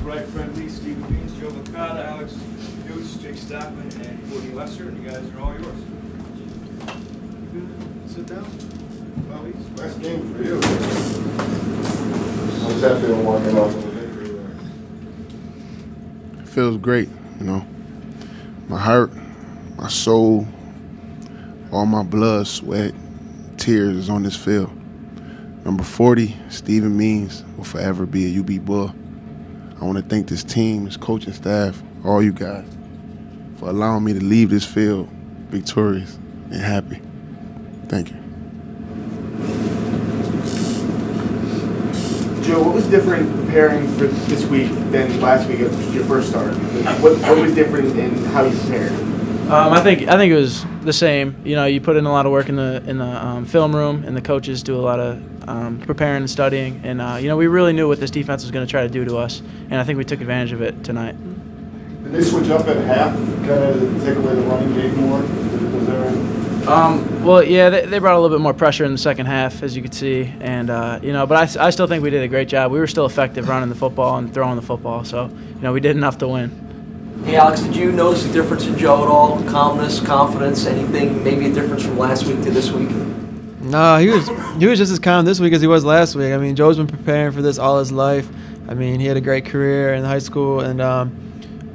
Bright Friendly, Stephen Beans, Joe Licata, Alex Dukes, Jake Stockman, and Courtney Lester, and you guys are all yours. Sit down. Well, Last game for you. How's that feel walking off of the victory there? It feels great, you know. My heart, my soul, all my blood, sweat, tears is on this field. Number 40, Stephen Means, will forever be a UB Bull. I want to thank this team, this coaching staff, all you guys, for allowing me to leave this field victorious and happy. Thank you. Joe, what was different preparing for this week than last week at your first start? What was different in how you prepared? I think it was the same. You know, you put in a lot of work in the film room, and the coaches do a lot of preparing and studying. And you know, we really knew what this defense was going to try to do to us, and I think we took advantage of it tonight. Did they switch up at half, kind of take away the running game more? Was there? Well, yeah, they brought a little bit more pressure in the second half, as you could see, and you know, but I still think we did a great job. We were still effective running the football and throwing the football, so you know, we did enough to win. Hey, Alex, did you notice a difference in Joe at all? Calmness, confidence, anything? Maybe a difference from last week to this week? No, he was just as calm this week as he was last week. I mean, Joe's been preparing for this all his life. I mean, he had a great career in high school, and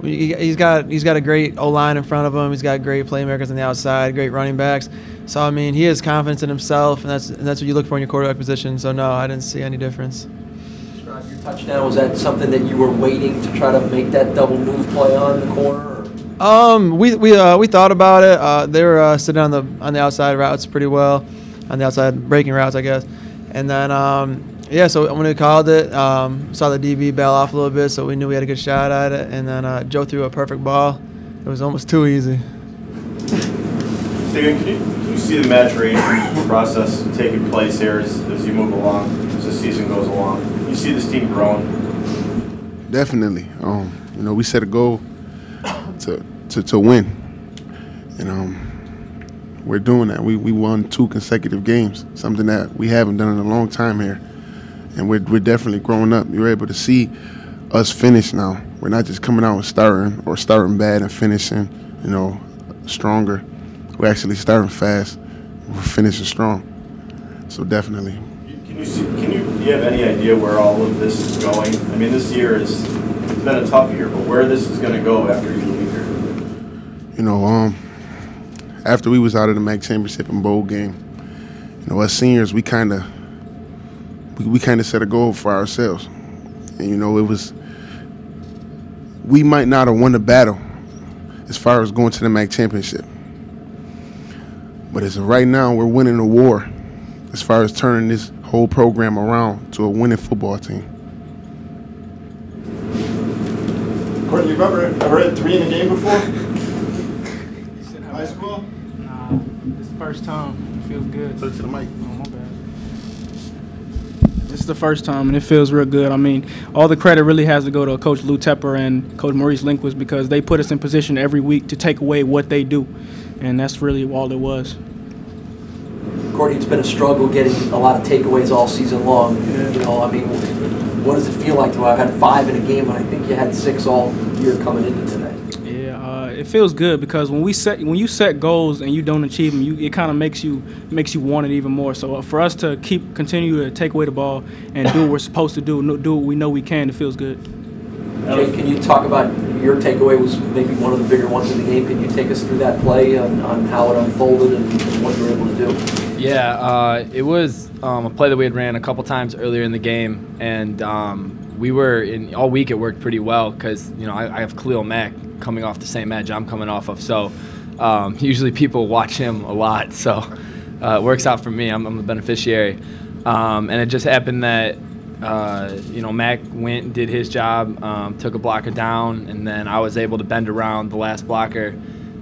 he's got a great O-line in front of him. He's got great playmakers on the outside, great running backs. So I mean, he has confidence in himself, and that's what you look for in your quarterback position. So no, I didn't see any difference. Describe your touchdown. Was that something that you were waiting to try to make that double move play on the corner? Or? We thought about it. They were sitting on the outside routes pretty well, on the outside breaking routes, I guess. And then yeah, so when we called it, saw the DB bail off a little bit, so we knew we had a good shot at it. And then Joe threw a perfect ball. It was almost too easy. Steven, can you see the maturation process taking place here as you move along, as the season goes along? You see this team growing? Definitely. You know, we set a goal to win, and we're doing that. We won 2 consecutive games, something that we haven't done in a long time here, and we're definitely growing up. You're able to see us finish now. We're not just coming out and starting bad and finishing, you know, stronger. We're actually starting fast. We're finishing strong. So definitely. Do you have any idea where all of this is going? I mean, this year it's been a tough year, but where this is going to go after you leave here? You know, after we was out of the MAC championship and bowl game, you know, us seniors, we kind of set a goal for ourselves, and you know, we might not have won the battle as far as going to the MAC championship, but as of right now, we're winning the war as far as turning this whole program around to a winning football team. Courtney, you've ever had 3 in a game before? High school? Nah, it's the first time. It feels good. Put it to the mic. Oh, my bad. It's the first time, and it feels real good. I mean, all the credit really has to go to Coach Lou Tepper and Coach Maurice Linquist, because they put us in position every week to take away what they do, and that's really all it was. Courtney, it's been a struggle getting a lot of takeaways all season long. Yeah. You know, I mean, what does it feel like to have had 5 in a game, and I think you had 6 all year coming into today? Yeah, it feels good, because when you set goals and you don't achieve them, it kind of makes you want it even more. So for us to continue to take away the ball and do what we're supposed to do what we know we can, it feels good. Jay, can you talk about your takeaway was maybe one of the bigger ones in the game? Can you take us through that play on how it unfolded and what you were able to do? Yeah, it was a play that we had ran a couple times earlier in the game, and we were all week. It worked pretty well because you know I have Khalil Mack coming off the same edge I'm coming off of, so usually people watch him a lot, so it works out for me. I'm the beneficiary, and it just happened that. You know, Mac went and did his job, took a blocker down, and then I was able to bend around the last blocker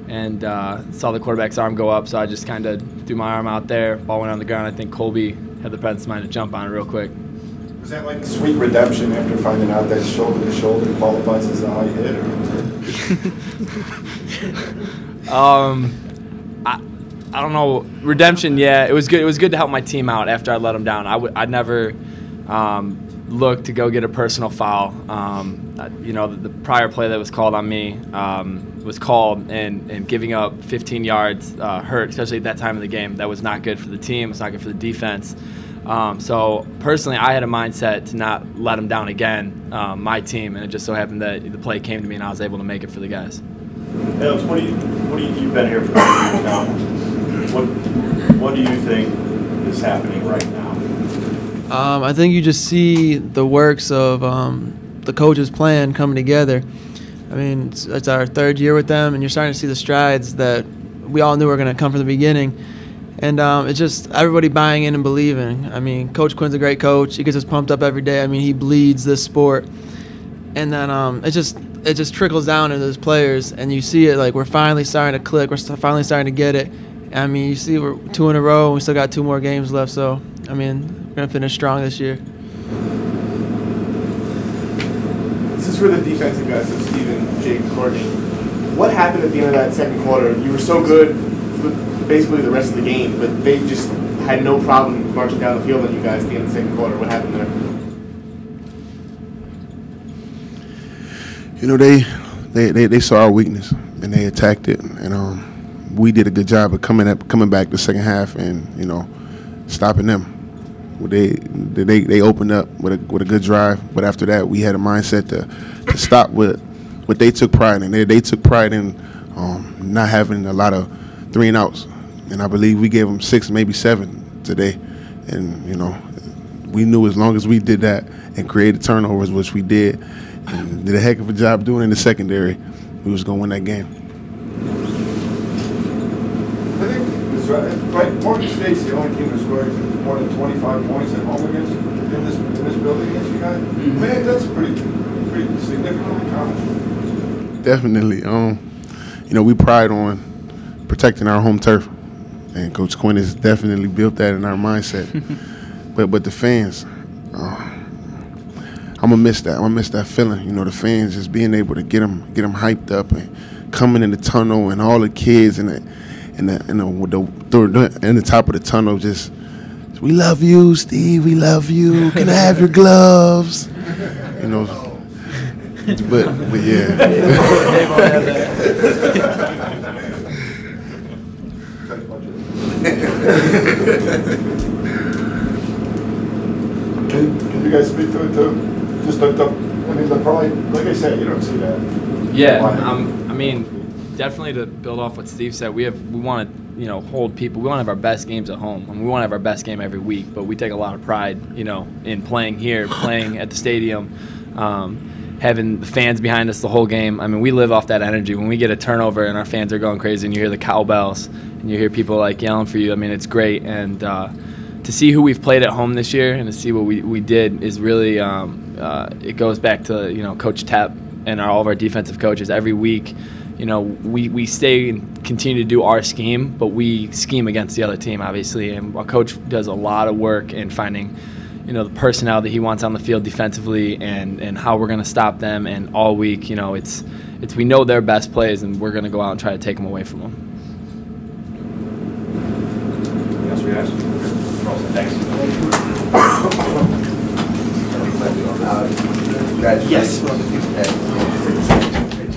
and saw the quarterback's arm go up, so I just kind of threw my arm out there, ball went on the ground. I think Colby had the presence of mind to jump on it real quick. Was that like sweet redemption after finding out that shoulder-to-shoulder qualifies as a high hit? I don't know. Redemption, yeah. It was good. It was good to help my team out after I let them down. I'd never look to go get a personal foul. You know, the prior play that was called on me was called, and giving up 15 yards hurt, especially at that time of the game. That was not good for the team. It's not good for the defense. So personally, I had a mindset to not let them down again, my team, and it just so happened that the play came to me and I was able to make it for the guys. Alex, you've been here for 2 years now. What do you think is happening right now? I think you just see the works of the coach's plan coming together. I mean, it's our 3rd year with them, and you're starting to see the strides that we all knew were going to come from the beginning. And it's just everybody buying in and believing. I mean, Coach Quinn's a great coach. He gets us pumped up every day. I mean, he bleeds this sport. And then it just trickles down into those players, and you see it, like, we're finally starting to click. We're finally starting to get it. I mean, you see we're 2 in a row, and we still got 2 more games left. So, I mean, we're going to finish strong this year. This is for the defensive guys, so Steven, Jake, Courtney. What happened at the end of that second quarter? You were so good for basically the rest of the game, but they just had no problem marching down the field on you guys at the end of the second quarter. What happened there? You know, they saw our weakness and they attacked it, and we did a good job of coming back the second half and, you know, stopping them. They opened up with a good drive, but after that we had a mindset to stop with what they took pride in. They took pride in not having a lot of 3 and outs, and I believe we gave them 6, maybe 7 today. And, you know, we knew as long as we did that and created turnovers, which we did, and did a heck of a job doing in the secondary, we was gonna win that game. I think it's right. Morgan State's the only team that scored more than 25 points at home against in this building against you guys. Man, that's pretty significant accomplishment. Definitely. You know, we pride on protecting our home turf, and Coach Quinn has definitely built that in our mindset. but the fans, I'm gonna miss that. I'm gonna miss that feeling. You know, the fans just being able to get them hyped up and coming in the tunnel, and all the kids in the top of the tunnel just, we love you, Steve. We love you. Can I have your gloves? You know, but yeah. Can you guys speak to it too? Just I mean, probably, like I said, you don't see that. Yeah, I mean, definitely to build off what Steve said, we want to, you know, hold people. We want to have our best games at home. I mean, we want to have our best game every week, but we take a lot of pride, you know, in playing here, playing at the stadium, having the fans behind us the whole game. I mean, we live off that energy. When we get a turnover and our fans are going crazy, and you hear the cowbells and you hear people like yelling for you, I mean, it's great. And to see who we've played at home this year and to see what we did is really it goes back to, you know, Coach Tepp and all of our defensive coaches. Every week, you know, we stay and continue to do our scheme, but we scheme against the other team, obviously. And our coach does a lot of work in finding, you know, the personnel that he wants on the field defensively and how we're going to stop them. And all week, you know, it's we know their best plays, and we're going to go out and try to take them away from them. Yes, we asked. Thanks. Yes.